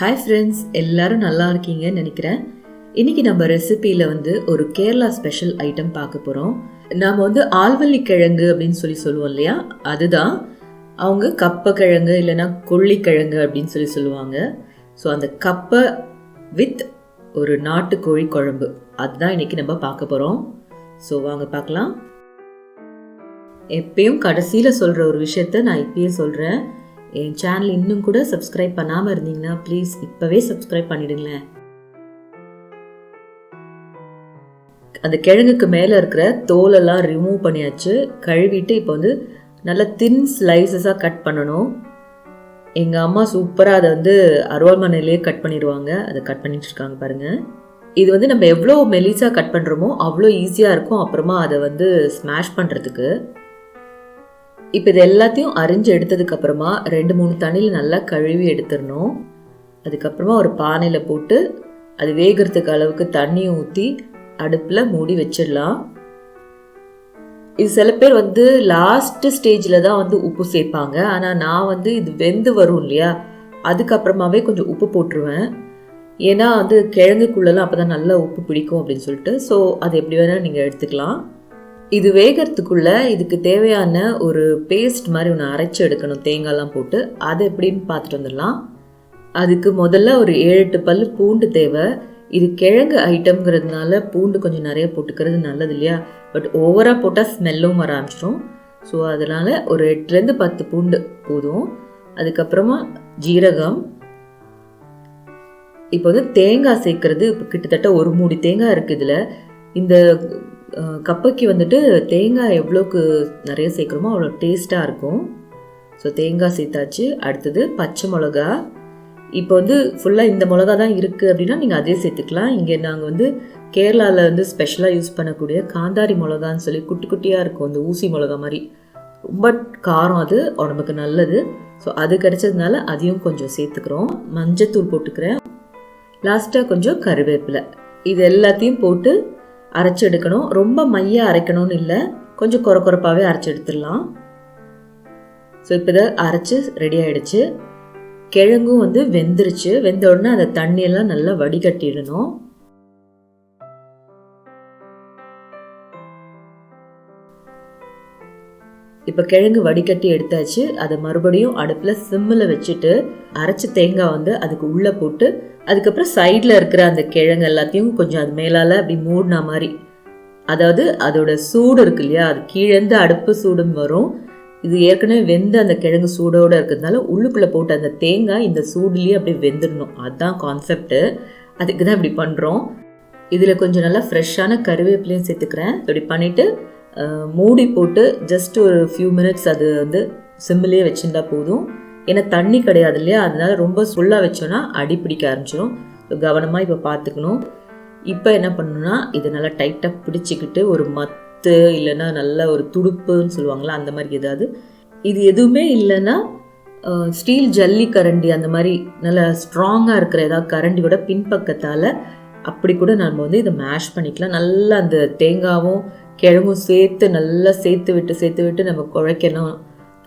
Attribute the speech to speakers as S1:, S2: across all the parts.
S1: Hi friends, எல்லாரும் நல்லா இருக்கீங்கன்னு நினைக்கிறேன். இன்னைக்கு நம்ம ரெசிபியில் ஒரு கேரளா ஸ்பெஷல் ஐட்டம் பார்க்க போகிறோம். நாம் ஆல்வள்ளி கிழங்கு அப்படின்னு சொல்லுவோம் இல்லையா, அதுதான் அவங்க கப்ப கிழங்கு இல்லைன்னா கொள்ளிக்கிழங்கு அப்படின்னு சொல்லுவாங்க. ஸோ அந்த கப்பை வித் ஒரு நாட்டுக்கோழி குழம்பு, அதுதான் இன்னைக்கு நம்ம பார்க்க போகிறோம். ஸோ வாங்க பார்க்கலாம். எப்பயும் கடைசியில் சொல்கிற ஒரு விஷயத்த நான் இப்பயே சொல்கிறேன். என் சேனல் இன்னும் கூட சப்ஸ்கிரைப் பண்ணாமல் இருந்தீங்கன்னா ப்ளீஸ் இப்போவே சப்ஸ்கிரைப் பண்ணிடுங்களேன். அந்த கிழங்குக்கு மேலே இருக்கிற தோலெல்லாம் ரிமூவ் பண்ணியாச்சு, கழுவிட்டு இப்போ நல்லா தின் ஸ்லைசஸாக கட் பண்ணணும். எங்கள் அம்மா சூப்பராக அதை அருவாள் மண்ணிலேயே கட் பண்ணிடுவாங்க. அதை கட் பண்ணிட்டு இருக்காங்க பாருங்கள். இது நம்ம எவ்வளோ மெலிசாக கட் பண்ணுறோமோ அவ்வளோ ஈஸியாக இருக்கும் அப்புறமா அதை ஸ்மாஷ் பண்ணுறதுக்கு. இப்போ இது எல்லாத்தையும் அரிஞ்சு எடுத்ததுக்கப்புறமா 2-3 தண்ணியில் நல்லா கழுவி எடுத்துடணும். அதுக்கப்புறமா ஒரு பானையில் போட்டு அது வேகிறதுக்கு அளவுக்கு தண்ணியை ஊற்றி அடுப்பில் மூடி வச்சிடலாம். இது சில பேர் லாஸ்ட் ஸ்டேஜில் தான் உப்பு சேர்ப்பாங்க. ஆனால் நான் இது வெந்து வரும் இல்லையா, அதுக்கப்புறமாவே கொஞ்சம் உப்பு போட்டுருவேன். ஏன்னா கிழங்குக்குள்ளெல்லாம் அப்போ தான் நல்லா உப்பு பிடிக்கும் அப்படின்னு சொல்லிட்டு. ஸோ அது எப்படி வேணால் நீங்கள் எடுத்துக்கலாம். இது வேகிறதுக்குள்ளே இதுக்கு தேவையான ஒரு பேஸ்ட் மாதிரி ஒன்று அரைச்சி எடுக்கணும், தேங்காய்லாம் போட்டு. அது எப்படின்னு பார்த்துட்டு வந்துடலாம். அதுக்கு முதல்ல ஒரு 7-8 பல் பூண்டு தேவை. இது கிழங்கு ஐட்டம்ங்கிறதுனால பூண்டு கொஞ்சம் நிறைய போட்டுக்கிறது நல்லது இல்லையா, பட் ஓவராக போட்டால் ஸ்மெல்லும் வர ஆரம்பிச்சிடும். ஸோ அதனால் ஒரு 8-10 பூண்டு போதும். அதுக்கப்புறமா ஜீரகம். இப்போ தேங்காய் சேர்க்கறது இப்போ கிட்டத்தட்ட 1 மூடி தேங்காய் இருக்குது இதில். இந்த கப்பைக்கு தேங்காய் எவ்வளோக்கு நிறைய சேர்க்குறோமோ அவ்வளோ டேஸ்ட்டாக இருக்கும். ஸோ தேங்காய் சேர்த்தாச்சு. அடுத்தது பச்சை மிளகா. இப்போ ஃபுல்லாக இந்த மிளகா தான் இருக்குது அப்படின்னா நீங்கள் அதே சேர்த்துக்கலாம். இங்கே நாங்கள் கேரளாவில் ஸ்பெஷலாக யூஸ் பண்ணக்கூடிய காந்தாரி மிளகான்னு சொல்லி குட்டி குட்டியாக இருக்கும், அந்த ஊசி மிளகா மாதிரி. ரொம்ப காரம், அது உடம்புக்கு நல்லது. ஸோ அது கிடைச்சதுனால அதையும் கொஞ்சம் சேர்த்துக்கிறோம். மஞ்சத்தூள் போட்டுக்கிறேன். லாஸ்ட்டாக கொஞ்சம் கருவேப்பிலை. இது எல்லாத்தையும் போட்டு அரைச்சி எடுக்கணும். ரொம்ப மையாக அரைக்கணும்னு இல்லை, கொஞ்சம் குறப்பாகவே அரைச்சி எடுத்துடலாம். ஸோ இப்போ இதை அரைச்சி ரெடி ஆகிடுச்சு. கிழங்கும் வெந்துருச்சு. வெந்த உடனே அந்த தண்ணியெல்லாம் நல்லா வடிகட்டிடணும். இப்போ கிழங்கு வடிகட்டி எடுத்தாச்சு. அதை மறுபடியும் அடுப்பில் சிம்மில் வச்சுட்டு அரைச்சி தேங்காய் அதுக்கு உள்ளே போட்டு, அதுக்கப்புறம் சைடில் இருக்கிற அந்த கிழங்கு எல்லாத்தையும் கொஞ்சம் அது மேலால் அப்படி மூடின மாதிரி, அதாவது அதோட சூடு இருக்கு இல்லையா, அது கீழேருந்து அடுப்பு சூடும் வரும். இது ஏற்கனவே வெந்து அந்த கிழங்கு சூடோடு இருக்கிறதுனால உள்ளுக்குள்ளே போட்டு அந்த தேங்காய் இந்த சூடுலேயே அப்படி வெந்துடணும். அதுதான் கான்செப்டு. அதுக்கு தான் இப்படி பண்ணுறோம். இதில் கொஞ்சம் நல்லா ஃப்ரெஷ்ஷான கருவேப்பிலையும் சேர்த்துக்கிறேன். இப்படி பண்ணிவிட்டு மூடி போட்டு ஜஸ்ட் ஒரு ஃபியூ மினிட்ஸ் அது சிம்மிலே வச்சுருந்தா போதும். ஏன்னா தண்ணி கிடையாது இல்லையா, அதனால ரொம்ப ஃபுல்லாக வச்சோன்னா அடி பிடிக்க ஆரம்பிச்சிடும். கவனமாக இப்போ பார்த்துக்கணும். இப்போ என்ன பண்ணணும்னா, இதை நல்லா டைட்டாக பிடிச்சிக்கிட்டு ஒரு மத்து இல்லைன்னா நல்ல ஒரு துடுப்புன்னு சொல்லுவாங்களா, அந்த மாதிரி ஏதாவது. இது எதுவுமே இல்லைன்னா ஸ்டீல் ஜல்லி கரண்டி, அந்த மாதிரி நல்லா ஸ்ட்ராங்காக இருக்கிற ஏதாவது கரண்டியோட பின்பக்கத்தால் அப்படி கூட நம்ம இதை மேஷ் பண்ணிக்கலாம். நல்லா அந்த தேங்காவும் கிழங்கும் சேர்த்து நல்லா சேர்த்து விட்டு நம்ம குழைக்கணும்.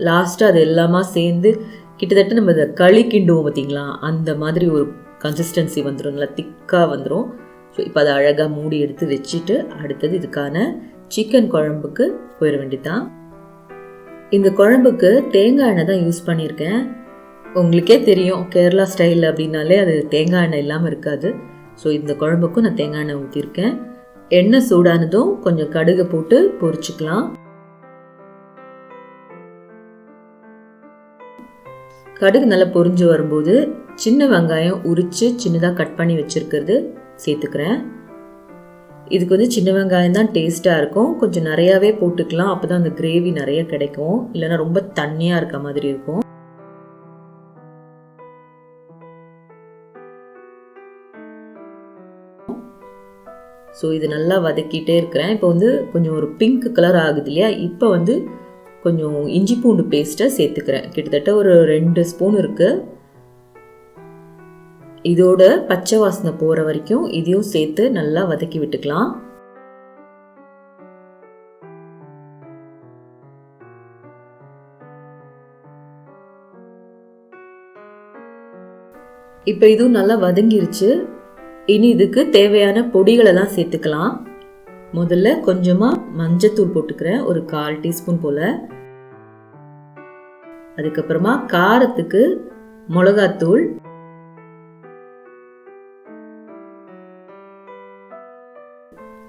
S1: லாஸ்ட்டாக அது எல்லாமா சேர்ந்து கிட்டத்தட்ட நம்ம இதை களி கிண்டுவோம் பார்த்தீங்களா, அந்த மாதிரி ஒரு கன்சிஸ்டன்சி வந்துடும், நல்லா திக்காக வந்துடும். ஸோ இப்போ அதை அழகாக மூடி எடுத்து வச்சுட்டு அடுத்தது இதுக்கான சிக்கன் குழம்புக்கு போயிட வேண்டியதான். இந்த குழம்புக்கு தேங்காய் எண்ணெய் தான் யூஸ் பண்ணியிருக்கேன். உங்களுக்கே தெரியும், கேரளா ஸ்டைல் அப்படின்னாலே அது தேங்காய் எண்ணெய் இல்லாமல் இருக்காது. ஸோ இந்த குழம்புக்கும் நான் தேங்காய் எண்ணெய் ஊற்றிருக்கேன். எண்ணெய் சூடானதும் கொஞ்சம் கடுகு போட்டு பொரிச்சுக்கலாம். கடுகு நல்லா பொரிஞ்சு வரும்போது சின்ன வெங்காயம் உரித்து சின்னதாக கட் பண்ணி வச்சுருக்கிறது சேர்த்துக்கிறேன். இதுக்கு சின்ன வெங்காயம் தான் டேஸ்ட்டாக இருக்கும். கொஞ்சம் நிறையாவே போட்டுக்கலாம், அப்போ தான் அந்த கிரேவி நிறைய கிடைக்கும். இல்லைன்னா ரொம்ப தண்ணியாக இருக்க மாதிரி இருக்கும். ஸோ இது நல்லா வதக்கிட்டே இருக்கிறேன். இப்போ கொஞ்சம் ஒரு பிங்க் கலர் ஆகுது இல்லையா, இப்போ கொஞ்சம் இஞ்சி பூண்டு பேஸ்ட்டை சேர்த்துக்கிறேன். கிட்டத்தட்ட ஒரு 2 ஸ்பூன் இருக்குது. இதோட பச்சை வாசனை போகிற வரைக்கும் இதையும் சேர்த்து நல்லா வதக்கி விட்டுக்கலாம். இப்போ இதுவும் நல்லா வதங்கிருச்சு. இனி இதுக்கு தேவையான பொடிகளை தான் சேர்த்துக்கலாம். முதல்ல கொஞ்சமாக மஞ்சத்தூள் போட்டுக்கிறேன், ஒரு 1/4 டீஸ்பூன் போல். அதுக்கப்புறமா காரத்துக்கு மிளகாத்தூள்,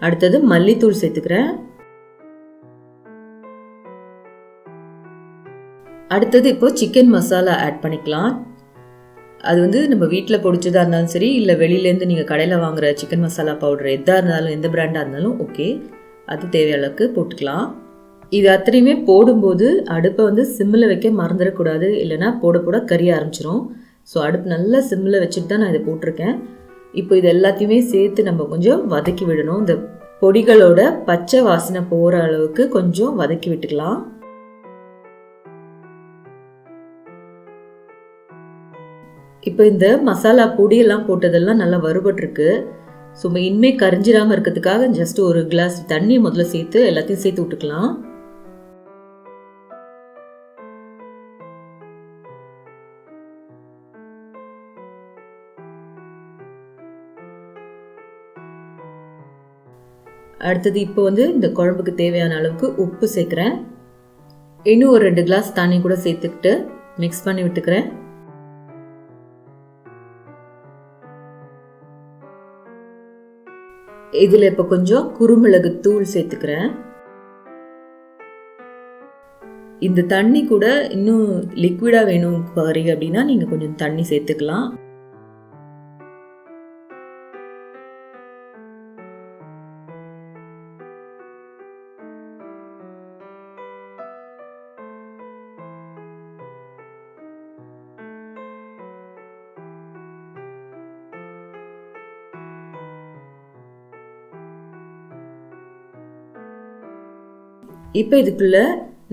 S1: அடுத்தது மல்லித்தூள் சேர்த்துக்கிறேன். அடுத்தது இப்போ சிக்கன் மசாலா ஆட் பண்ணிக்கலாம். அது நம்ம வீட்டில் பொடிச்சதாக இருந்தாலும் சரி, இல்லை வெளியிலேருந்து நீங்கள் கடையில் வாங்குகிற சிக்கன் மசாலா பவுடர் எதாக இருந்தாலும், எந்த பிராண்டாக இருந்தாலும் ஓகே, அது தேவையான அளவுக்கு போட்டுக்கலாம். இது அத்தனையுமே போடும்போது அடுப்பை சிம்மில் வைக்க மறந்துடக்கூடாது, இல்லைனா போட போட கறிய ஆரம்பிச்சிடும். ஸோ அடுப்பு நல்லா சிம்மில் வச்சுட்டு தான் நான் இதை போட்டிருக்கேன். இப்போ இது எல்லாத்தையுமே சேர்த்து நம்ம கொஞ்சம் வதக்கி விடணும். இந்த பொடிகளோட பச்சை வாசனை போகிற அளவுக்கு கொஞ்சம் வதக்கி விட்டுக்கலாம். இப்போ இந்த மசாலா பொடியெல்லாம் போட்டதெல்லாம் நல்லா வறுபட்டுருக்கு. ஸோ இனிமேல் கரிஞ்சிடாமல் இருக்கிறதுக்காக ஜஸ்ட் ஒரு கிளாஸ் தண்ணி முதல்ல சேர்த்து எல்லாத்தையும் சேர்த்து விட்டுக்கலாம். அடுத்தது இப்போ இந்த குழம்புக்கு தேவையான அளவுக்கு உப்பு சேர்க்குறேன். இன்னும் ஒரு 2 கிளாஸ் தண்ணி கூட சேர்த்துக்கிட்டு மிக்ஸ் பண்ணி விட்டுக்கிறேன். இதில் இப்போ கொஞ்சம் குருமிளகு தூள் சேர்த்துக்கிறேன். இந்த தண்ணி கூட இன்னும் லிக்விடாக வேணும் கறி அப்படின்னா நீங்கள் கொஞ்சம் தண்ணி சேர்த்துக்கலாம். இப்போ இதுக்குள்ளே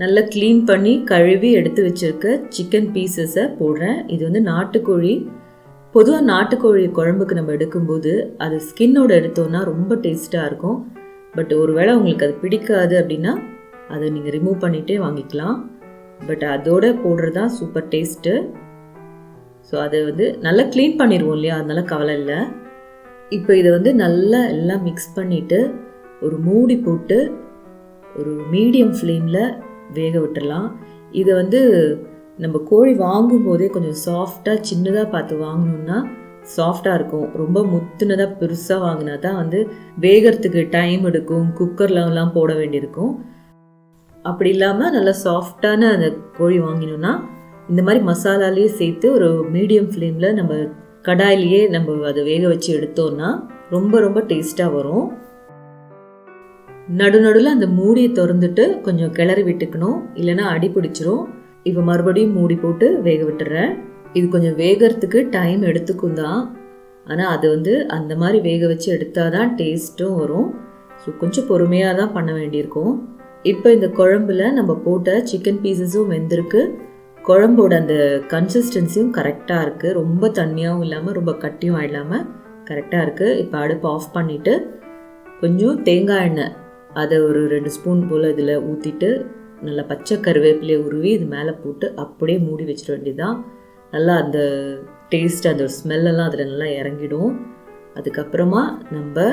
S1: நல்லா க்ளீன் பண்ணி கழுவி எடுத்து வச்சுருக்க சிக்கன் பீசஸை போடுறேன். இது நாட்டுக்கோழி. பொதுவாக நாட்டுக்கோழி குழம்புக்கு நம்ம எடுக்கும்போது அது ஸ்கின்னோடு எடுத்தோன்னா ரொம்ப டேஸ்ட்டாக இருக்கும். பட் ஒருவேளை உங்களுக்கு அது பிடிக்காது அப்படின்னா அதை நீங்கள் ரிமூவ் பண்ணிகிட்டே வாங்கிக்கலாம். பட் அதோட போடுறது தான் சூப்பர் டேஸ்ட்டு. ஸோ அதை நல்லா க்ளீன் பண்ணிடுவோம் இல்லையா, அதனால கவலை இல்லை. இப்போ இதை நல்லா எல்லாம் மிக்ஸ் பண்ணிவிட்டு ஒரு மூடி போட்டு ஒரு மீடியம் ஃப்ளேமில் வேக விட்டுடலாம். இதை நம்ம கோழி வாங்கும் போதே கொஞ்சம் சாஃப்டாக சின்னதாக பார்த்து வாங்கணுன்னா சாஃப்டாக இருக்கும். ரொம்ப முத்துனதாக பெருசாக வாங்கினா தான் வேகிறதுக்கு டைம் எடுக்கும், குக்கர்லாம் போட வேண்டியிருக்கும். அப்படி இல்லாமல் நல்லா சாஃப்டான அந்த கோழி வாங்கினோன்னா இந்த மாதிரி மசாலாலேயே சேர்த்து ஒரு மீடியம் ஃப்ளேமில் நம்ம கடாயிலேயே நம்ம அதை வேக வச்சு எடுத்தோன்னா ரொம்ப ரொம்ப டேஸ்ட்டாக வரும். நடுநடுவில் அந்த மூடியை திறந்துட்டு கொஞ்சம் கிளறி விட்டுக்கணும், இல்லைன்னா அடி பிடிச்சிரும். இப்போ மறுபடியும் மூடி போட்டு வேக விட்டுறேன். இது கொஞ்சம் வேகிறதுக்கு டைம் எடுத்துக்கும் தான், ஆனால் அது அந்த மாதிரி வேக வச்சு எடுத்தால் தான் டேஸ்ட்டும் வரும். ஸோ கொஞ்சம் பொறுமையாக தான் பண்ண வேண்டியிருக்கும். இப்போ இந்த குழம்புல நம்ம போட்ட சிக்கன் பீசஸும் வெந்திருக்கு. குழம்போட அந்த கன்சிஸ்டன்சியும் கரெக்டாக இருக்குது. ரொம்ப தண்ணியாகவும் இல்லாமல் ரொம்ப கட்டியும் இல்லாமல் கரெக்டாக இருக்குது. இப்போ அடுப்பு ஆஃப் பண்ணிவிட்டு கொஞ்சம் தேங்காய் எண்ணெய் அதை ஒரு 2 ஸ்பூன் போல் இதில் ஊற்றிட்டு நல்லா பச்சை கருவேப்பிலையை உருவி இது மேலே போட்டு அப்படியே மூடி வச்சிட வேண்டியதுதான். நல்லா அந்த டேஸ்ட், அந்த ஸ்மெல்லெல்லாம் அதில் நல்லா இறங்கிடும். அதுக்கப்புறமா நம்ம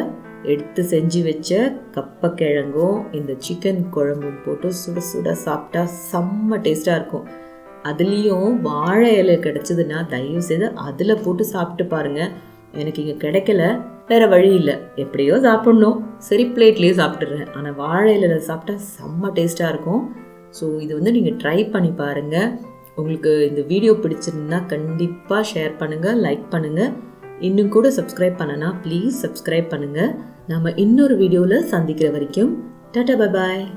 S1: எடுத்து செஞ்சு வச்ச கப்பக்கிழங்கும் இந்த சிக்கன் குழம்பும் போட்டு சுட சுட சாப்பிட்டா செம்ம டேஸ்ட்டாக இருக்கும். அதுலேயும் வாழை இலை கிடச்சிதுன்னா தயவு செய்து அதில் போட்டு சாப்பிட்டு பாருங்கள். எனக்கு இங்கே கிடைக்கல, வேறு வழி இல்லை, எப்படியோ சாப்பிட்ணும், சரி பிளேட்லேயே சாப்பிட்டுடுறேன். ஆனால் வாழை இலையில் சாப்பிட்டா செம்ம டேஸ்ட்டாக இருக்கும். ஸோ இது நீங்கள் ட்ரை பண்ணி பாருங்கள். உங்களுக்கு இந்த வீடியோ பிடிச்சிருந்தா கண்டிப்பாக ஷேர் பண்ணுங்கள், லைக் பண்ணுங்கள். இன்னும் கூட சப்ஸ்கிரைப் பண்ணனா ப்ளீஸ் சப்ஸ்கிரைப் பண்ணுங்கள். நம்ம இன்னொரு வீடியோவில் சந்திக்கிற வரைக்கும் டாடா பை பாய்.